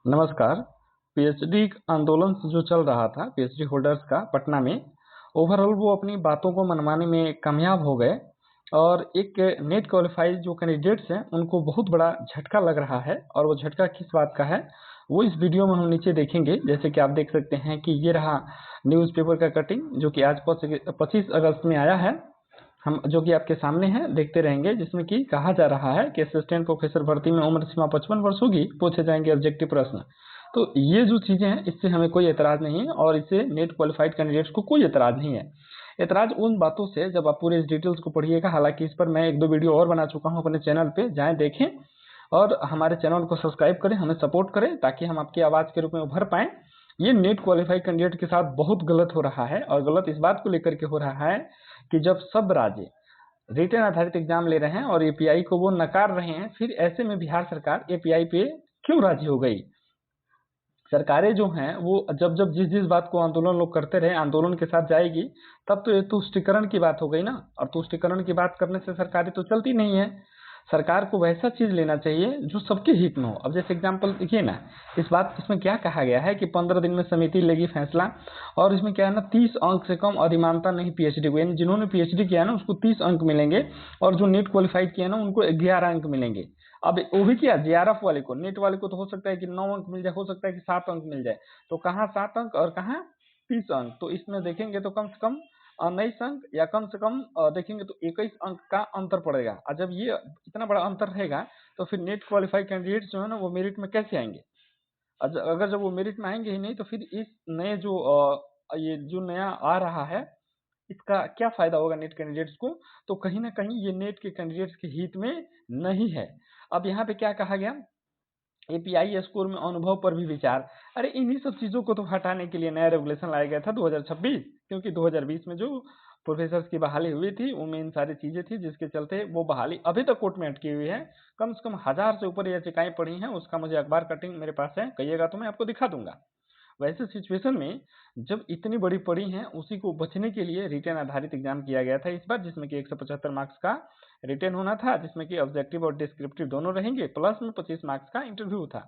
नमस्कार। पीएचडी आंदोलन जो चल रहा था पीएचडी होल्डर्स का पटना में, ओवरऑल वो अपनी बातों को मनवाने में कामयाब हो गए और एक नेट क्वालिफाइड जो कैंडिडेट्स हैं उनको बहुत बड़ा झटका लग रहा है। और वो झटका किस बात का है वो इस वीडियो में हम नीचे देखेंगे। जैसे कि आप देख सकते हैं कि ये रहा न्यूज़पेपर का कटिंग जो कि आज 25 अगस्त में आया है, हम जो कि आपके सामने है देखते रहेंगे, जिसमें कि कहा जा रहा है कि असिस्टेंट प्रोफेसर भर्ती में उम्र सीमा 55 वर्ष होगी, पूछे जाएंगे ऑब्जेक्टिव प्रश्न। तो ये जो चीजें हैं इससे हमें कोई एतराज नहीं है और इससे नेट क्वालिफाइड कैंडिडेट्स को कोई एतराज नहीं है। एतराज उन बातों से जब आप पूरे इस डिटेल्स को पढ़िएगा, हालांकि इस पर मैं एक दो वीडियो और बना चुका हूं अपने चैनल पे, जाएं देखें और हमारे चैनल को सब्सक्राइब करें, हमें सपोर्ट करें ताकि हम आपकी आवाज के रूप में उभर पाएं। ये नेट क्वालिफाइड कैंडिडेट के साथ बहुत गलत हो रहा है और गलत इस बात को लेकर के हो रहा है कि जब सब राज्य रिटर्न आधारित एग्जाम ले रहे हैं और एपीआई को वो नकार रहे हैं, फिर ऐसे में बिहार सरकार एपीआई पे क्यों राजी हो गई। सरकारें जो हैं वो जब जब जिस जिस बात को आंदोलन लोग करते रहे, आंदोलन के साथ जाएगी, तब तो ये तुष्टिकरण की बात हो गई ना। और तुष्टिकरण की बात करने से सरकारें तो चलती नहीं है। सरकार को वैसा चीज लेना चाहिए जो सबके हित में हो। अब जैसे एग्जाम्पल देखिए ना, इसमें क्या कहा गया है कि 15 दिन में समिति लेगी फैसला। और इसमें क्या है ना, 30 अंक से कम अधिमानता नहीं पीएचडी को, यानी जिन्होंने पीएचडी किया ना उसको 30 अंक मिलेंगे और जो नेट क्वालिफाइड किया ना उनको 11 अंक मिलेंगे। अब वो भी क्या, जेआरएफ वाले को, नेट वाले को तो हो सकता है कि 9 अंक मिल जाए, हो सकता है कि 7 अंक मिल जाए। तो कहाँ 7 अंक और कहाँ 30 अंक। तो इसमें देखेंगे तो कम से कम 19 अंक या कम से कम देखेंगे तो 21 अंक का अंतर पड़ेगा। और जब ये इतना बड़ा अंतर रहेगा तो फिर नेट क्वालिफाइड कैंडिडेट्स जो है ना वो मेरिट में कैसे आएंगे। अगर जब वो मेरिट में आएंगे ही नहीं तो फिर इस नए जो ये जो नया आ रहा है इसका क्या फायदा होगा नेट कैंडिडेट्स को। तो कहीं ना कहीं ये नेट के कैंडिडेट्स के हित में नहीं है। अब यहाँ पे क्या कहा गया, एपीआई स्कोर में अनुभव पर भी विचार। अरे इन्हीं सब चीजों को तो हटाने के लिए नया रेगुलेशन लाया गया था 2026, क्योंकि 2020 में जो प्रोफेसर की बहाली हुई थी उनमें इन सारी चीजें थी जिसके चलते वो बहाली अभी तक कोर्ट में अटकी हुई है। कम से कम 1000 से ऊपर याचिकाएं पड़ी हैं, उसका मुझे अखबार कटिंग मेरे पास है, कहिएगा तो मैं आपको दिखा दूंगा। वैसे सिचुएशन में जब इतनी बड़ी पड़ी हैं, उसी को बचने के लिए रिटेन आधारित एग्जाम किया गया था इस बार, जिसमें कि 175 मार्क्स का रिटेन होना था, जिसमें कि ऑब्जेक्टिव और डिस्क्रिप्टिव दोनों रहेंगे, प्लस में 25 मार्क्स का इंटरव्यू था।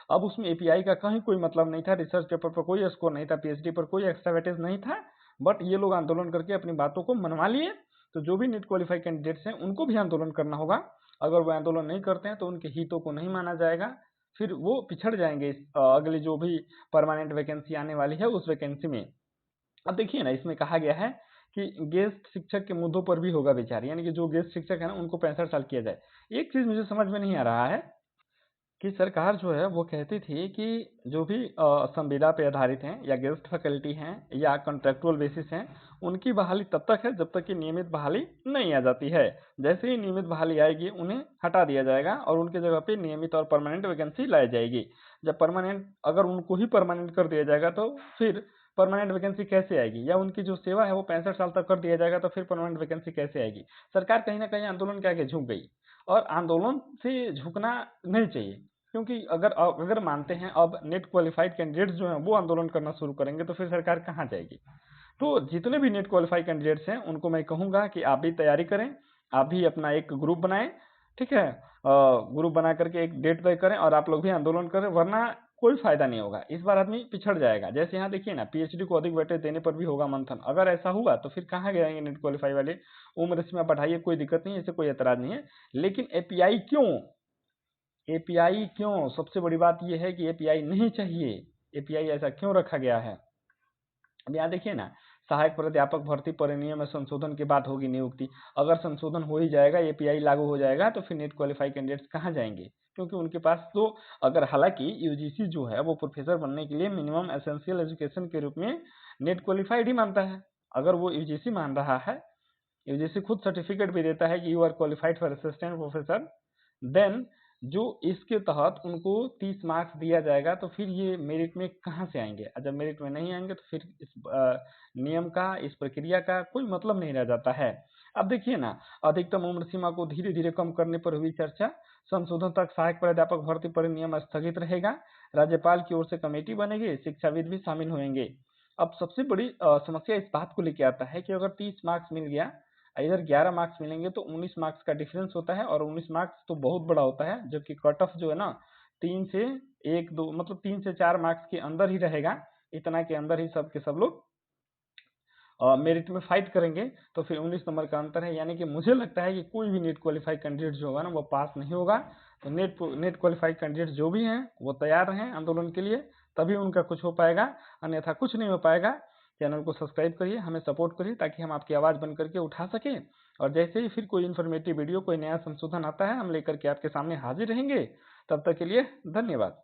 अब उसमें एपीआई का कहीं कोई मतलब नहीं था, रिसर्च पेपर पर कोई स्कोर नहीं था, पीएचडी पर कोई एक्स्ट्रा वेटेज नहीं था। बट ये लोग आंदोलन करके अपनी बातों को मनवा लिए। तो जो भी नेट क्वालिफाई कैंडिडेट्स हैं उनको भी आंदोलन करना होगा। अगर वो आंदोलन नहीं करते हैं तो उनके हितों को नहीं माना जाएगा, फिर वो पिछड़ जाएंगे इस अगली जो भी परमानेंट वैकेंसी आने वाली है उस वैकेंसी में। अब देखिए ना, इसमें कहा गया है कि गेस्ट शिक्षक के मुद्दों पर भी होगा विचार, यानी कि जो गेस्ट शिक्षक है ना उनको 65 साल किया जाए। एक चीज मुझे समझ में नहीं आ रहा है कि सरकार जो है वो कहती थी कि जो भी संविदा पे आधारित हैं या गेस्ट फैकल्टी हैं या कॉन्ट्रेक्चुअल बेसिस हैं, उनकी बहाली तब तक है जब तक कि नियमित बहाली नहीं आ जाती है। जैसे ही नियमित बहाली आएगी उन्हें हटा दिया जाएगा और उनके जगह पे नियमित और परमानेंट वैकेंसी लाई जाएगी। जब परमानेंट, अगर उनको ही परमानेंट कर दिया जाएगा तो फिर परमानेंट वैकेंसी कैसे आएगी, या उनकी जो सेवा है वो 65 साल तक कर दिया जाएगा तो फिर परमानेंट वैकेंसी कैसे आएगी। सरकार कहीं ना कहीं आंदोलन के आगे झुक गई और आंदोलन से झुकना नहीं चाहिए, क्योंकि अगर अगर मानते हैं अब नेट क्वालिफाइड कैंडिडेट्स जो हैं वो आंदोलन करना शुरू करेंगे तो फिर सरकार कहाँ जाएगी। तो जितने भी नेट क्वालिफाइड कैंडिडेट्स हैं उनको मैं कहूंगा कि आप भी तैयारी करें, आप भी अपना एक ग्रुप बनाएं, ठीक है, ग्रुप बना करके एक डेट तय करें और आप लोग भी आंदोलन करें, वरना कोई फायदा नहीं होगा। इस बार आदमी पिछड़ जाएगा। जैसे यहाँ देखिए ना, पीएचडी को अधिक वेटेज देने पर भी होगा मंथन। अगर ऐसा हुआ तो फिर कहाँ जाएंगे नेट क्वालिफाई वाले। उम्र सीमा बढ़ाइए, कोई दिक्कत नहीं है, इससे कोई एतराज नहीं है, लेकिन एपीआई क्यों, एपीआई क्यों, सबसे बड़ी बात यह है कि एपीआई नहीं चाहिए। एपीआई ऐसा क्यों रखा गया है। अब यहाँ देखिए ना, सहायक प्राध्यापक भर्ती परिनियम में संशोधन के बाद होगी नियुक्ति। अगर संशोधन हो ही जाएगा, एपीआई लागू हो जाएगा, तो फिर नेट क्वालिफाई कैंडिडेट्स कहाँ जाएंगे, क्योंकि उनके पास तो, अगर हालांकि यूजीसी जो है वो प्रोफेसर बनने के लिए मिनिमम एसेंशियल एजुकेशन के रूप में नेट क्वालिफाइड ही मानता है। अगर वो यूजीसी मान रहा है, यूजीसी खुद सर्टिफिकेट भी देता है कि you are qualified for assistant professor, then जो इसके तहत उनको 30 मार्क्स दिया जाएगा, तो फिर ये मेरिट में कहाँ से आएंगे। जब मेरिट में नहीं आएंगे तो फिर इस नियम का, इस प्रक्रिया का कोई मतलब नहीं रह जाता है। अब देखिए ना, अधिकतम उम्र सीमा को धीरे धीरे कम करने पर हुई चर्चा। संशोधन तक सहायक प्राध्यापक भर्ती पर नियम स्थगित रहेगा। राज्यपाल की ओर से कमेटी बनेगी, शिक्षाविद भी शामिल होंगे। अब सबसे बड़ी समस्या इस बात को लेकर आता है कि अगर 30 मार्क्स मिल गया, इधर 11 मार्क्स मिलेंगे, तो 19 मार्क्स का डिफरेंस होता है और 19 मार्क्स तो बहुत बड़ा होता है, जबकि कट ऑफ जो है ना 3 से 1-2 मतलब 3 से 4 मार्क्स के अंदर ही रहेगा, इतना के अंदर ही सब के सब लोग मेरिट में फाइट करेंगे। तो फिर 19 नंबर का अंतर है, यानी कि मुझे लगता है कि कोई भी नेट क्वालिफाइड कैंडिडेट जो होगा ना वो पास नहीं होगा। तो नेट क्वालिफाइड कैंडिडेट जो भी हैं वो तैयार रहें आंदोलन के लिए, तभी उनका कुछ हो पाएगा, अन्यथा कुछ नहीं हो पाएगा। चैनल को सब्सक्राइब करिए, हमें सपोर्ट करिए, ताकि हम आपकी आवाज़ बन करके उठा सकें। और जैसे ही फिर कोई इन्फॉर्मेटिव वीडियो, कोई नया संशोधन आता है, हम लेकर के आपके सामने हाजिर रहेंगे। तब तक के लिए धन्यवाद।